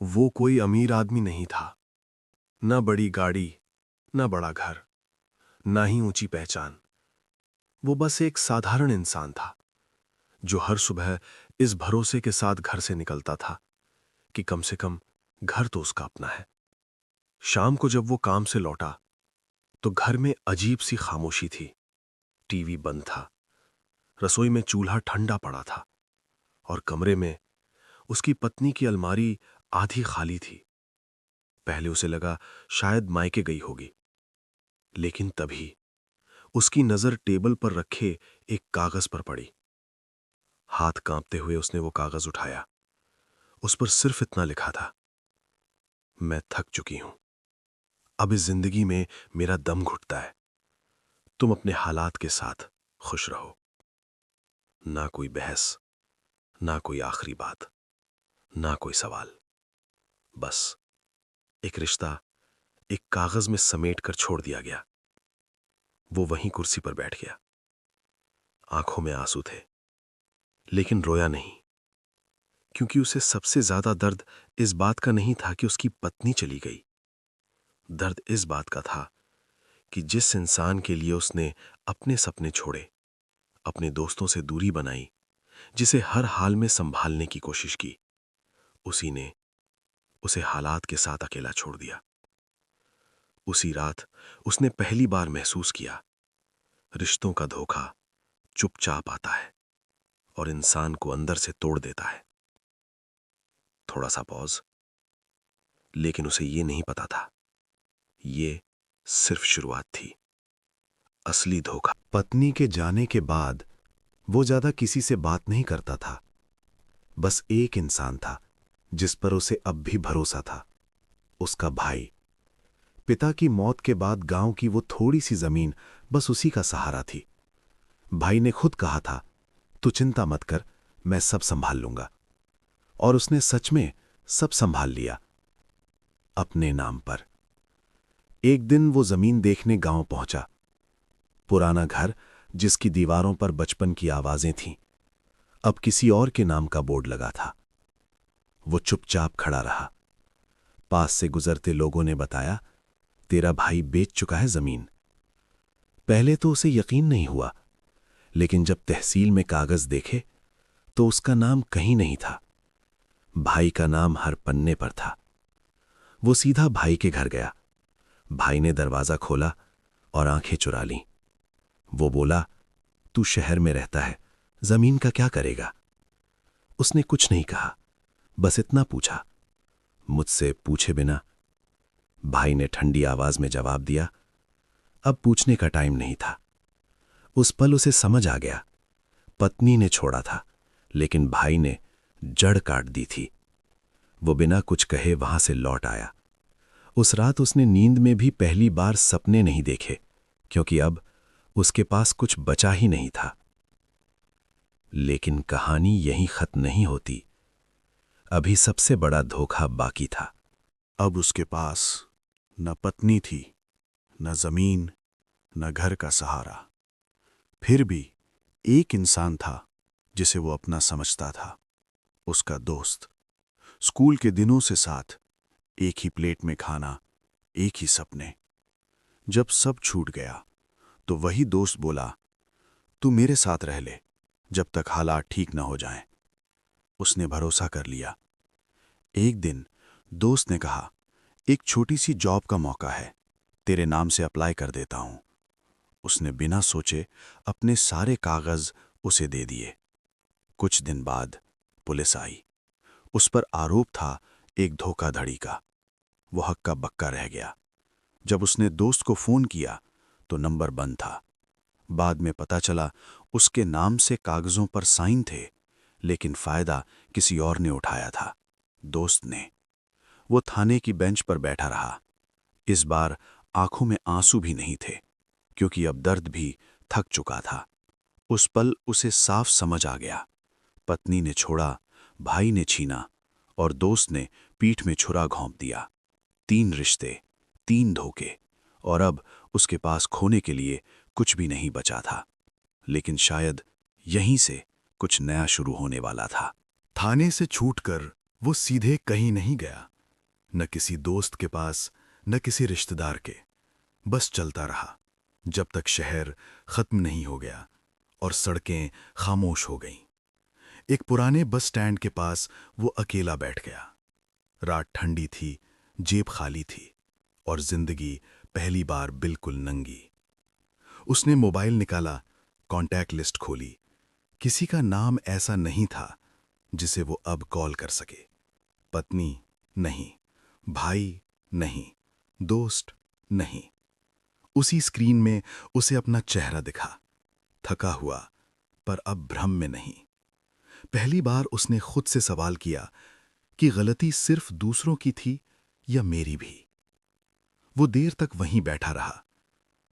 वो कोई अमीर आदमी नहीं था। न बड़ी गाड़ी, न बड़ा घर, न ही ऊंची पहचान। वो बस एक साधारण इंसान था जो हर सुबह इस भरोसे के साथ घर से निकलता था कि कम से कम घर तो उसका अपना है। शाम को जब वो काम से लौटा तो घर में अजीब सी खामोशी थी। टीवी बंद था, रसोई में चूल्हा ठंडा पड़ा था और कमरे में उसकी पत्नी की अलमारी आधी खाली थी। पहले उसे लगा शायद मायके गई होगी, लेकिन तभी उसकी नजर टेबल पर रखे एक कागज पर पड़ी। हाथ कांपते हुए उसने वो कागज उठाया। उस पर सिर्फ इतना लिखा था, मैं थक चुकी हूं, अब इस जिंदगी में मेरा दम घुटता है। तुम अपने हालात के साथ खुश रहो। ना कोई बहस, ना कोई आखिरी बात, ना कोई सवाल। बस एक रिश्ता एक कागज में समेट कर छोड़ दिया गया। वो वहीं कुर्सी पर बैठ गया। आंखों में आंसू थे, लेकिन रोया नहीं, क्योंकि उसे सबसे ज्यादा दर्द इस बात का नहीं था कि उसकी पत्नी चली गई। दर्द इस बात का था कि जिस इंसान के लिए उसने अपने सपने छोड़े, अपने दोस्तों से दूरी बनाई, जिसे हर हाल में संभालने की कोशिश की, उसी ने उसे हालात के साथ अकेला छोड़ दिया। उसी रात उसने पहली बार महसूस किया, रिश्तों का धोखा चुपचाप आता है और इंसान को अंदर से तोड़ देता है। थोड़ा सा पॉज, लेकिन उसे ये नहीं पता था, ये सिर्फ शुरुआत थी। असली धोखा। पत्नी के जाने के बाद वो ज्यादा किसी से बात नहीं करता था। बस एक इंसान था जिस पर उसे अब भी भरोसा था, उसका भाई। पिता की मौत के बाद गांव की वो थोड़ी सी जमीन बस उसी का सहारा थी। भाई ने खुद कहा था, तू चिंता मत कर, मैं सब संभाल लूंगा। और उसने सच में सब संभाल लिया, अपने नाम पर। एक दिन वो जमीन देखने गांव पहुंचा। पुराना घर जिसकी दीवारों पर बचपन की आवाजें थीं, अब किसी और के नाम का बोर्ड लगा था। वो चुपचाप खड़ा रहा। पास से गुजरते लोगों ने बताया, तेरा भाई बेच चुका है जमीन। पहले तो उसे यकीन नहीं हुआ, लेकिन जब तहसील में कागज देखे तो उसका नाम कहीं नहीं था। भाई का नाम हर पन्ने पर था। वो सीधा भाई के घर गया। भाई ने दरवाजा खोला और आंखें चुरा लीं। वो बोला, तू शहर में रहता है, जमीन का क्या करेगा? उसने कुछ नहीं कहा, बस इतना पूछा, मुझसे पूछे बिना? भाई ने ठंडी आवाज में जवाब दिया, अब पूछने का टाइम नहीं था। उस पल उसे समझ आ गया, पत्नी ने छोड़ा था, लेकिन भाई ने जड़ काट दी थी। वो बिना कुछ कहे वहां से लौट आया। उस रात उसने नींद में भी पहली बार सपने नहीं देखे, क्योंकि अब उसके पास कुछ बचा ही नहीं था। लेकिन कहानी यहीं खत्म नहीं होती। अभी सबसे बड़ा धोखा बाकी था। अब उसके पास न पत्नी थी, न जमीन, न घर का सहारा। फिर भी एक इंसान था जिसे वो अपना समझता था, उसका दोस्त। स्कूल के दिनों से साथ, एक ही प्लेट में खाना, एक ही सपने। जब सब छूट गया तो वही दोस्त बोला, तू मेरे साथ रह ले जब तक हालात ठीक न हो जाएं। उसने भरोसा कर लिया। एक दिन दोस्त ने कहा, एक छोटी सी जॉब का मौका है, तेरे नाम से अप्लाई कर देता हूं। उसने बिना सोचे अपने सारे कागज उसे दे दिए। कुछ दिन बाद पुलिस आई। उस पर आरोप था एक धोखाधड़ी का। वो हक्का बक्का रह गया। जब उसने दोस्त को फोन किया तो नंबर बंद था। बाद में पता चला उसके नाम से कागजों पर साइन थे, लेकिन फायदा किसी और ने उठाया था, दोस्त ने। वो थाने की बेंच पर बैठा रहा। इस बार आंखों में आंसू भी नहीं थे, क्योंकि अब दर्द भी थक चुका था। उस पल उसे साफ समझ आ गया, पत्नी ने छोड़ा, भाई ने छीना और दोस्त ने पीठ में छुरा घोंप दिया। 3 रिश्ते, 3 धोखे, और अब उसके पास खोने के लिए कुछ भी नहीं बचा था। लेकिन शायद यहीं से कुछ नया शुरू होने वाला था। थाने से छूटकर वो सीधे कहीं नहीं गया, न किसी दोस्त के पास, न किसी रिश्तेदार के। बस चलता रहा जब तक शहर खत्म नहीं हो गया और सड़कें खामोश हो गईं। एक पुराने बस स्टैंड के पास वो अकेला बैठ गया। रात ठंडी थी, जेब खाली थी और जिंदगी पहली बार बिल्कुल नंगी। उसने मोबाइल निकाला, कॉन्टैक्ट लिस्ट खोली। किसी का नाम ऐसा नहीं था जिसे वो अब कॉल कर सके। पत्नी नहीं, भाई नहीं, दोस्त नहीं। उसी स्क्रीन में उसे अपना चेहरा दिखा, थका हुआ पर अब भ्रम में नहीं। पहली बार उसने खुद से सवाल किया कि गलती सिर्फ दूसरों की थी या मेरी भी। वो देर तक वहीं बैठा रहा,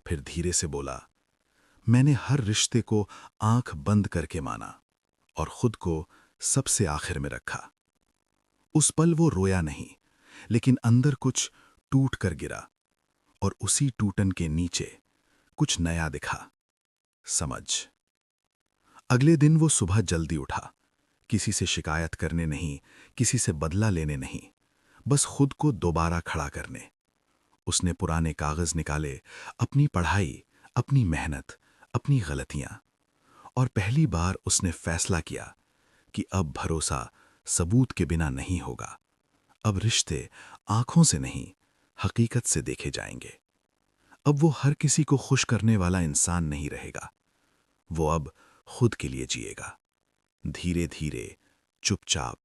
फिर धीरे से बोला, मैंने हर रिश्ते को आंख बंद करके माना और खुद को सबसे आखिर में रखा। उस पल वो रोया नहीं, लेकिन अंदर कुछ टूट कर गिरा और उसी टूटन के नीचे कुछ नया दिखा, समझ। अगले दिन वो सुबह जल्दी उठा, किसी से शिकायत करने नहीं, किसी से बदला लेने नहीं, बस खुद को दोबारा खड़ा करने। उसने पुराने कागज निकाले, अपनी पढ़ाई, अपनी मेहनत, अपनी गलतियां, और पहली बार उसने फैसला किया कि अब भरोसा सबूत के बिना नहीं होगा। अब रिश्ते आंखों से नहीं, हकीकत से देखे जाएंगे। अब वो हर किसी को खुश करने वाला इंसान नहीं रहेगा। वो अब खुद के लिए जिएगा, धीरे धीरे, चुपचाप,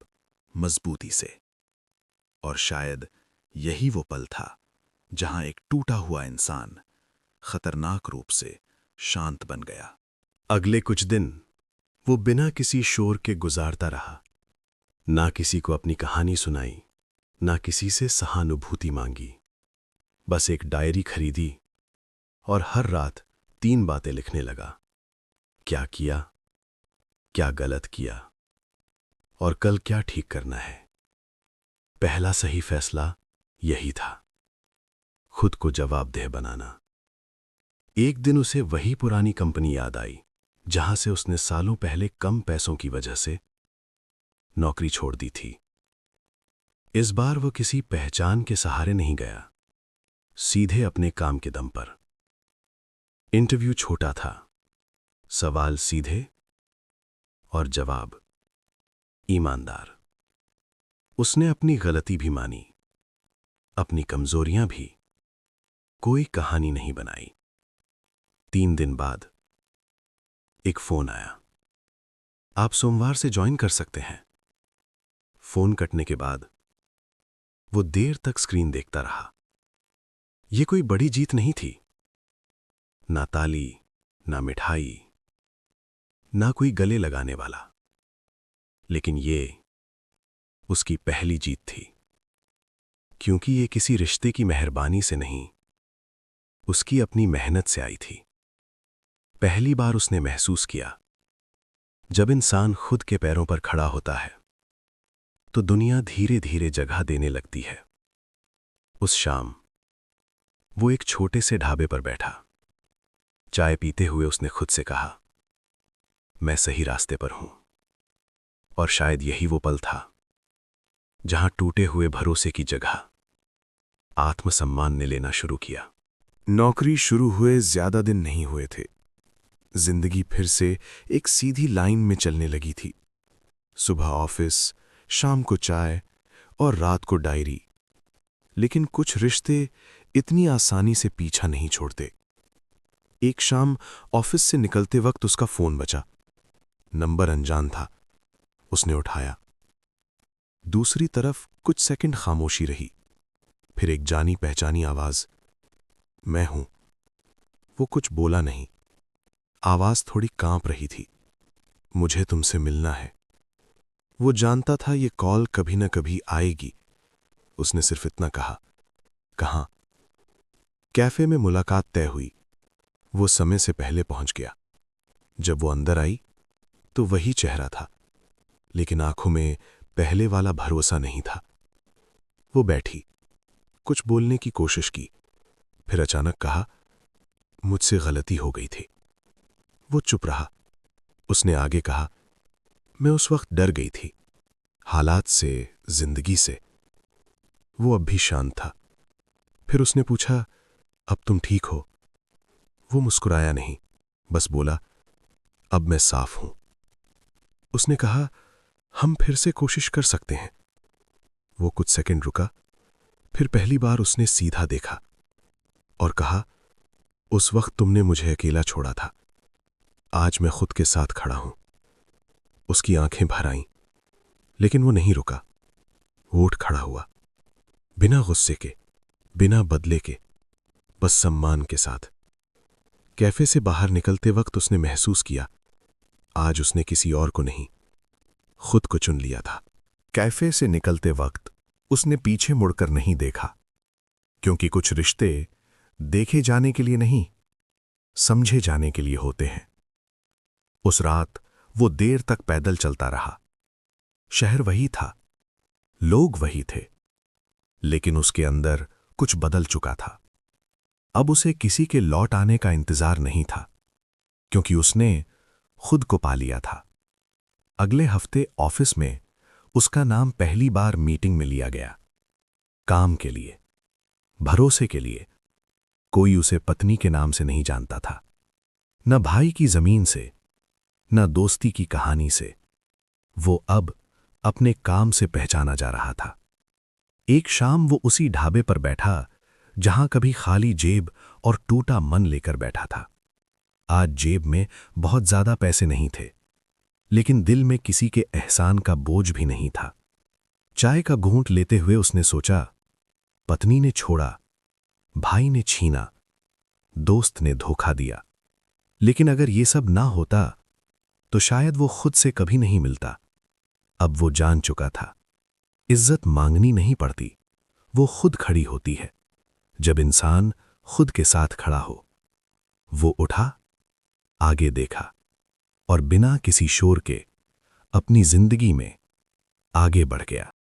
मजबूती से। और शायद यही वो पल था जहां एक टूटा हुआ इंसान खतरनाक रूप से शांत बन गया। अगले कुछ दिन वो बिना किसी शोर के गुजारता रहा। ना किसी को अपनी कहानी सुनाई, ना किसी से सहानुभूति मांगी। बस एक डायरी खरीदी और हर रात 3 बातें लिखने लगा। क्या किया, क्या गलत किया और कल क्या ठीक करना है। पहला सही फैसला यही था, खुद को जवाबदेह बनाना। एक दिन उसे वही पुरानी कंपनी याद आई जहां से उसने सालों पहले कम पैसों की वजह से नौकरी छोड़ दी थी। इस बार वो किसी पहचान के सहारे नहीं गया, सीधे अपने काम के दम पर। इंटरव्यू छोटा था, सवाल सीधे और जवाब ईमानदार। उसने अपनी गलती भी मानी, अपनी कमजोरियां भी, कोई कहानी नहीं बनाई। 3 दिन बाद एक फोन आया, आप सोमवार से ज्वाइन कर सकते हैं। फोन कटने के बाद वो देर तक स्क्रीन देखता रहा। यह कोई बड़ी जीत नहीं थी, ना ताली, ना मिठाई, ना कोई गले लगाने वाला, लेकिन ये उसकी पहली जीत थी, क्योंकि ये किसी रिश्ते की मेहरबानी से नहीं, उसकी अपनी मेहनत से आई थी। पहली बार उसने महसूस किया, जब इंसान खुद के पैरों पर खड़ा होता है तो दुनिया धीरे धीरे जगह देने लगती है। उस शाम वो एक छोटे से ढाबे पर बैठा। चाय पीते हुए उसने खुद से कहा, मैं सही रास्ते पर हूं। और शायद यही वो पल था जहां टूटे हुए भरोसे की जगह आत्मसम्मान ने लेना शुरू किया। नौकरी शुरू हुए ज्यादा दिन नहीं हुए थे। जिंदगी फिर से एक सीधी लाइन में चलने लगी थी। सुबह ऑफिस, शाम को चाय और रात को डायरी। लेकिन कुछ रिश्ते इतनी आसानी से पीछा नहीं छोड़ते। एक शाम ऑफिस से निकलते वक्त उसका फोन बजा। नंबर अनजान था। उसने उठाया। दूसरी तरफ कुछ सेकंड खामोशी रही, फिर एक जानी पहचानी आवाज, मैं हूं। वो कुछ बोला नहीं, आवाज थोड़ी कांप रही थी। मुझे तुमसे मिलना है। वो जानता था ये कॉल कभी न कभी आएगी। उसने सिर्फ इतना कहा, कहां? कैफे में मुलाकात तय हुई। वो समय से पहले पहुंच गया। जब वो अंदर आई तो वही चेहरा था, लेकिन आंखों में पहले वाला भरोसा नहीं था। वो बैठी, कुछ बोलने की कोशिश की, फिर अचानक कहा, मुझसे गलती हो गई थी। वो चुप रहा। उसने आगे कहा, मैं उस वक्त डर गई थी, हालात से, जिंदगी से। वो अब भी शांत था। फिर उसने पूछा, अब तुम ठीक हो? वो मुस्कुराया नहीं, बस बोला, अब मैं साफ हूं। उसने कहा, हम फिर से कोशिश कर सकते हैं। वो कुछ सेकंड रुका, फिर पहली बार उसने सीधा देखा और कहा, उस वक्त तुमने मुझे अकेला छोड़ा था, आज मैं खुद के साथ खड़ा हूं। उसकी आंखें भर आईं, लेकिन वो नहीं रुका। वो उठ खड़ा हुआ, बिना गुस्से के, बिना बदले के, बस सम्मान के साथ। कैफे से बाहर निकलते वक्त उसने महसूस किया, आज उसने किसी और को नहीं, खुद को चुन लिया था। कैफे से निकलते वक्त उसने पीछे मुड़कर नहीं देखा, क्योंकि कुछ रिश्ते देखे जाने के लिए नहीं, समझे जाने के लिए होते हैं। उस रात वो देर तक पैदल चलता रहा। शहर वही था, लोग वही थे, लेकिन उसके अंदर कुछ बदल चुका था। अब उसे किसी के लौट आने का इंतजार नहीं था, क्योंकि उसने खुद को पा लिया था। अगले हफ्ते ऑफिस में उसका नाम पहली बार मीटिंग में लिया गया। काम के लिए, भरोसे के लिए। कोई उसे पत्नी के नाम से नहीं जानता था, न भाई की जमीन से, न दोस्ती की कहानी से। वो अब अपने काम से पहचाना जा रहा था। एक शाम वो उसी ढाबे पर बैठा जहां कभी खाली जेब और टूटा मन लेकर बैठा था। आज जेब में बहुत ज्यादा पैसे नहीं थे, लेकिन दिल में किसी के एहसान का बोझ भी नहीं था। चाय का घूंट लेते हुए उसने सोचा, पत्नी ने छोड़ा, भाई ने छीना, दोस्त ने धोखा दिया, लेकिन अगर ये सब ना होता तो शायद वो खुद से कभी नहीं मिलता। अब वो जान चुका था, इज्जत मांगनी नहीं पड़ती, वो खुद खड़ी होती है जब इंसान खुद के साथ खड़ा हो। वो उठा, आगे देखा और बिना किसी शोर के अपनी जिंदगी में आगे बढ़ गया।